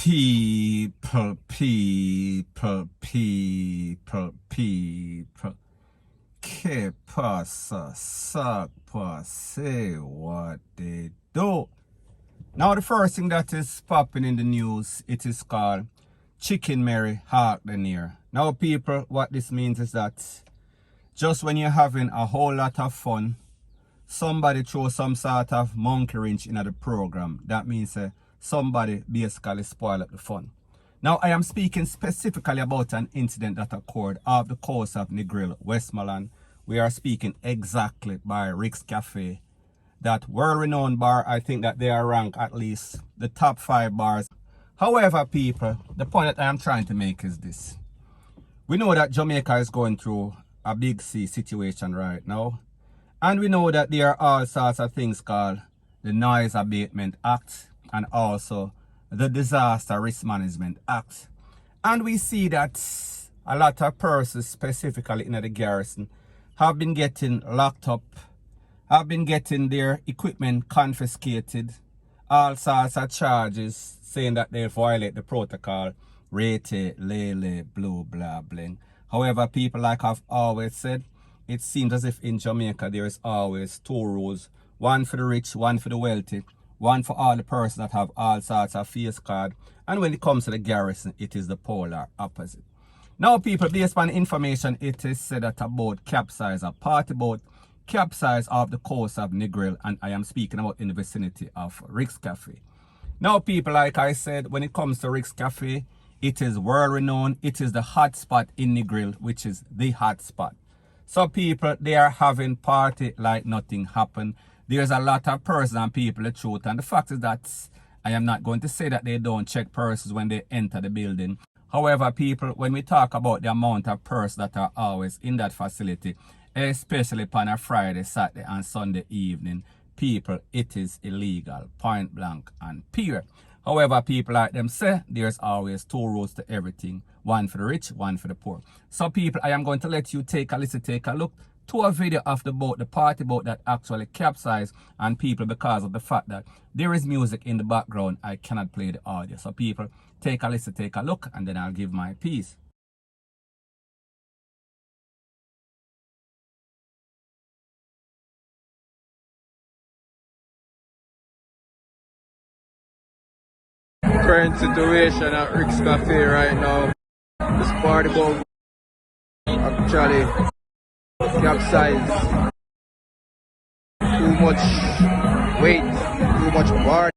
People. Que pasa, suck, say what they do. Now the first thing that is popping in the news, it is called Chicken Mary Hawk the Near. Now people, what this means is that just when you're having a whole lot of fun, somebody throw some sort of monkey wrench in the program. That means somebody basically spoil up the fun. Now I am speaking specifically about an incident that occurred off the coast of NEGRIL, Westmoreland. We are speaking exactly by Rick's Cafe. That world-renowned bar, I think that they are ranked at least the top 5 bars. However, people, the point that I am trying to make is this. We know that Jamaica is going through a big C situation right now. And we know that there are all sorts of things called the Noise Abatement Act and also the Disaster Risk Management Act. And we see that a lot of persons, specifically in the garrison, have been getting locked up, have been getting their equipment confiscated, all sorts of charges saying that they violate the protocol, rete, lele, blue, blah, bling. However, people, like I've always said, it seems as if in Jamaica there is always 2 rules. One for the rich, one for the wealthy, one for all the persons that have all sorts of face card. And when it comes to the garrison, it is the polar opposite. Now people, based on information, it is said that a boat capsized, a party boat capsized off the coast of NEGRIL, and I am speaking about in the vicinity of Rick's Cafe. Now people, like I said, when it comes to Rick's Cafe, it is world renowned. It is the hot spot in NEGRIL, which is the hot spot. So people, they are having party like nothing happened. There's a lot of persons and people, the truth. And the fact is that I am not going to say that they don't check persons when they enter the building. However, people, when we talk about the amount of persons that are always in that facility, especially on a Friday, Saturday and Sunday evening, people, it is illegal, point blank and period. However, people like them say, there's always 2 rules to everything. One for the rich, one for the poor. So people, I am going to let you take a listen, take a look to a video of the boat, the party boat that actually capsized. And people, because of the fact that there is music in the background, I cannot play the audio. So people, take a listen, take a look, and then I'll give my piece. Current situation at Rick's Cafe right now. This party boat actually capsized. Too much weight, too much bar.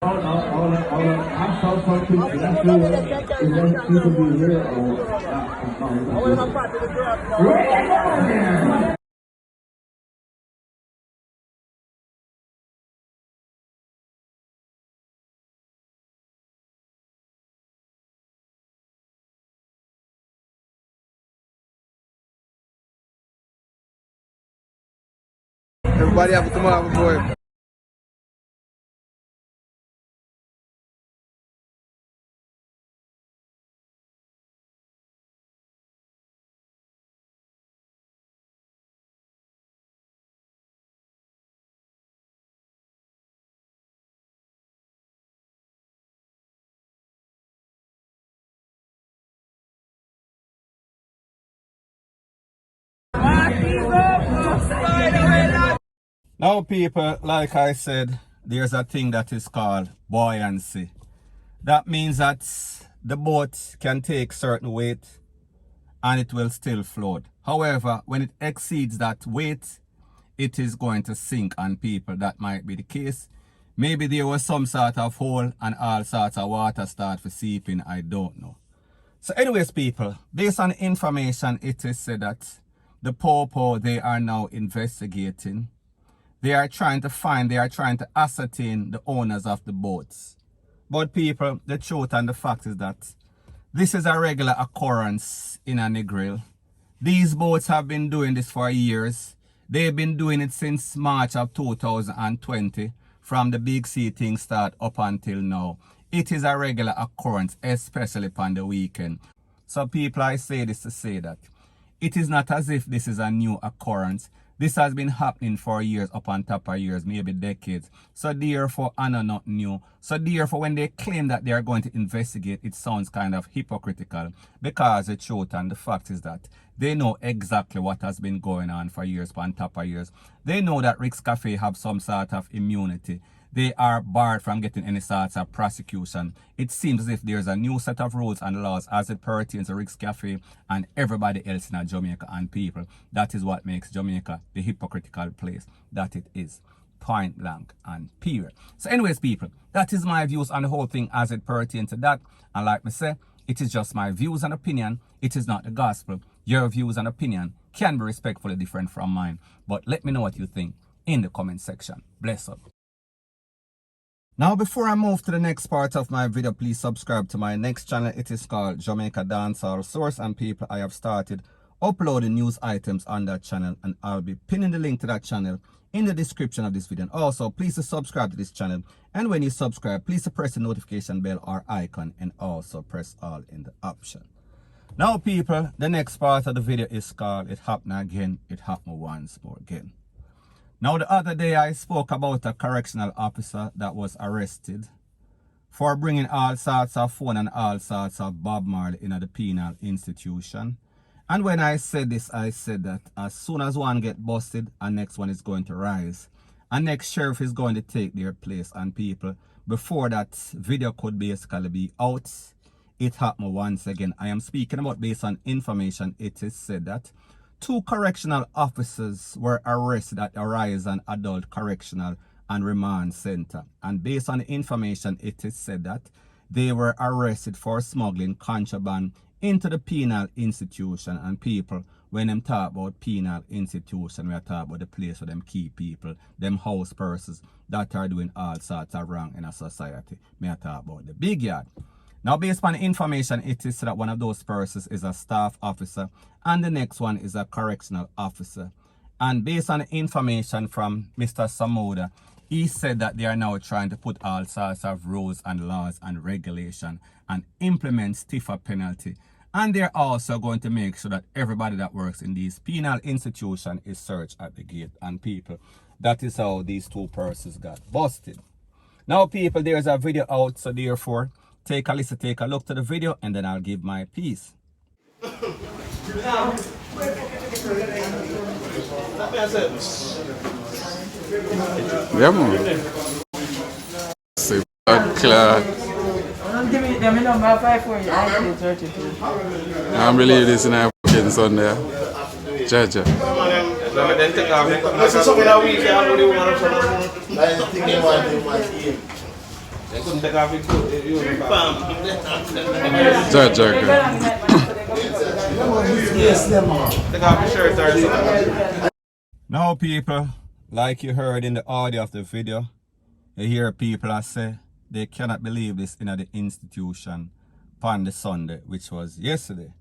I'm so confused. That's good. Is that you can be here or Everybody have to come out, boy. Now people, like I said, there's a thing that is called buoyancy. That means that the boat can take certain weight and it will still float. However, when it exceeds that weight, it is going to sink on people. That might be the case. Maybe there was some sort of hole and all sorts of water start to seep in. I don't know. So anyways, people, based on information, it is said that The Popo, they are now investigating. They are trying to ascertain the owners of the boats. But people, the truth and the fact is that this is a regular occurrence in a NEGRIL. These boats have been doing this for years. They've been doing it since March of 2020, from the big sea thing start up until now. It is a regular occurrence, especially upon the weekend. So people, I say this to say that it is not as if this is a new occurrence. This has been happening for years, up on top of years, maybe decades. So therefore, I know not new. So therefore, when they claim that they are going to investigate, it sounds kind of hypocritical. Because the truth and the fact is that they know exactly what has been going on for years, on top of years. They know that Rick's Cafe have some sort of immunity. They are barred from getting any sort of prosecution. It seems as if there's a new set of rules and laws as it pertains to Rick's Cafe and everybody else in Jamaica and people. That is what makes Jamaica the hypocritical place that it is. Point blank and period. So anyways, people, that is my views on the whole thing as it pertains to that. And like me say, it is just my views and opinion. It is not the gospel. Your views and opinion can be respectfully different from mine. But let me know what you think in the comment section. Bless up. Now, before I move to the next part of my video, please subscribe to my next channel. It is called Jamaica Dancehall Source. And people, I have started uploading news items on that channel. And I'll be pinning the link to that channel in the description of this video. And also, please subscribe to this channel. And when you subscribe, please press the notification bell or icon. And also press all in the option. Now, people, the next part of the video is called It Happened Again. It Happened Once More Again. Now, the other day I spoke about a correctional officer that was arrested for bringing all sorts of phone and all sorts of Bob Marley in the penal institution. And when I said this, I said that as soon as one get busted, a next one is going to rise. And next sheriff is going to take their place. And people, before that video could basically be out, it happened once again. I am speaking about based on information. It is said that 2 correctional officers were arrested at Horizon Adult Correctional and Remand Center. And based on the information, it is said that they were arrested for smuggling contraband into the penal institution. And people, when them talk about penal institution, we are talking about the place where them keep people, them house persons that are doing all sorts of wrong in a society. We are talking about the big yard. Now, based on the information, it is that one of those persons is a staff officer and the next one is a correctional officer. And based on the information from Mr. Samoda, he said that they are now trying to put all sorts of rules and laws and regulation and implement stiffer penalty. And they're also going to make sure that everybody that works in these penal institutions is searched at the gate. And people, that is how these 2 persons got busted. Now, people, there's a video out, so therefore, take a listen, take a look to the video, and then I'll give my piece. Yeah, man. Say, clear. I believe this in a fucking Sunday. Jaja. Now, people, like you heard in the audio of the video, you hear people say they cannot believe this in the institution on the Sunday, which was yesterday.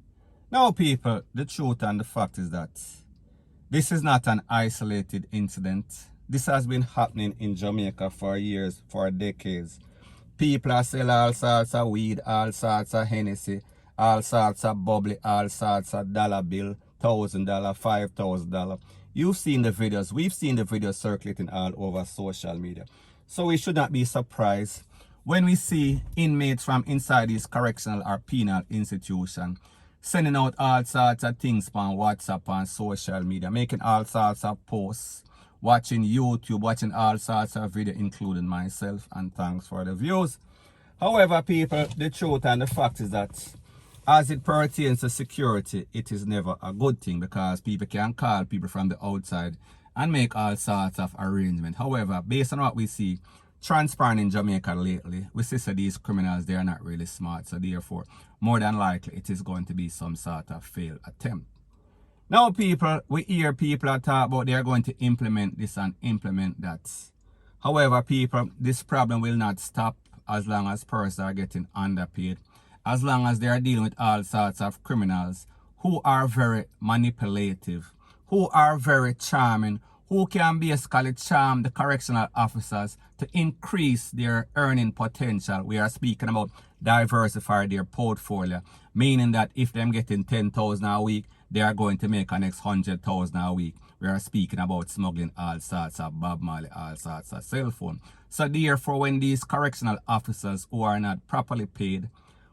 Now, people, the truth and the fact is that this is not an isolated incident. This has been happening in Jamaica for years, for decades. People are selling all sorts of weed, all sorts of Hennessy, all sorts of bubbly, all sorts of dollar bill, $1,000, $5,000. You've seen the videos. We've seen the videos circulating all over social media. So we should not be surprised when we see inmates from inside these correctional or penal institutions sending out all sorts of things on WhatsApp and social media, making all sorts of posts, watching YouTube, watching all sorts of videos, including myself, and thanks for the views. However, people, the truth and the fact is that as it pertains to security, it is never a good thing because people can call people from the outside and make all sorts of arrangements. However, based on what we see transparent in Jamaica lately, we see that these criminals, they are not really smart. So therefore, more than likely, it is going to be some sort of failed attempt. Now people, we hear people talk about they are going to implement this and implement that. However, people, this problem will not stop as long as persons are getting underpaid. As long as they are dealing with all sorts of criminals who are very manipulative, who are very charming, who can basically charm the correctional officers to increase their earning potential. We are speaking about diversify their portfolio, meaning that if they're getting 10,000 a week, they are going to make an next 100,000 a week. We are speaking about smuggling all sorts of Bob Marley, all sorts of cell phone. So therefore, when these correctional officers who are not properly paid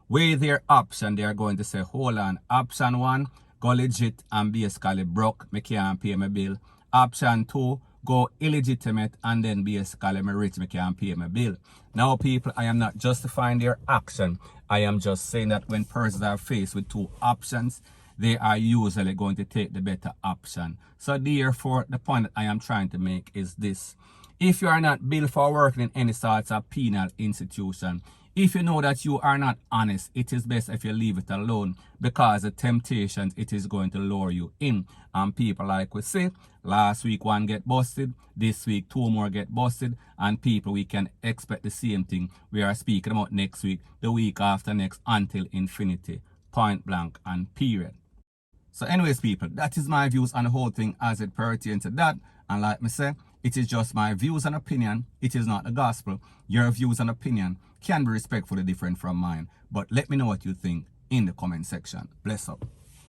weigh their option, they are going to say, hold on, option one, go legit and basically broke, me can't pay my bill. Option two, go illegitimate and then basically me rich, me can't pay my bill. Now people, I am not justifying their action. I am just saying that when persons are faced with two options, they are usually going to take the better option. So therefore, the point that I am trying to make is this. If you are not built for working in any sort of penal institution, if you know that you are not honest, it is best if you leave it alone, because the temptations it is going to lure you in. And people, like we say, last week one get busted, this week two more get busted, and people, we can expect the same thing. We are speaking about next week, the week after next, until infinity, point blank and period. So anyways people, that is my views on the whole thing as it pertains to that. And like me say, it is just my views and opinion. It is not the gospel. Your views and opinion can be respectfully different from mine. But let me know what you think in the comment section. Bless up.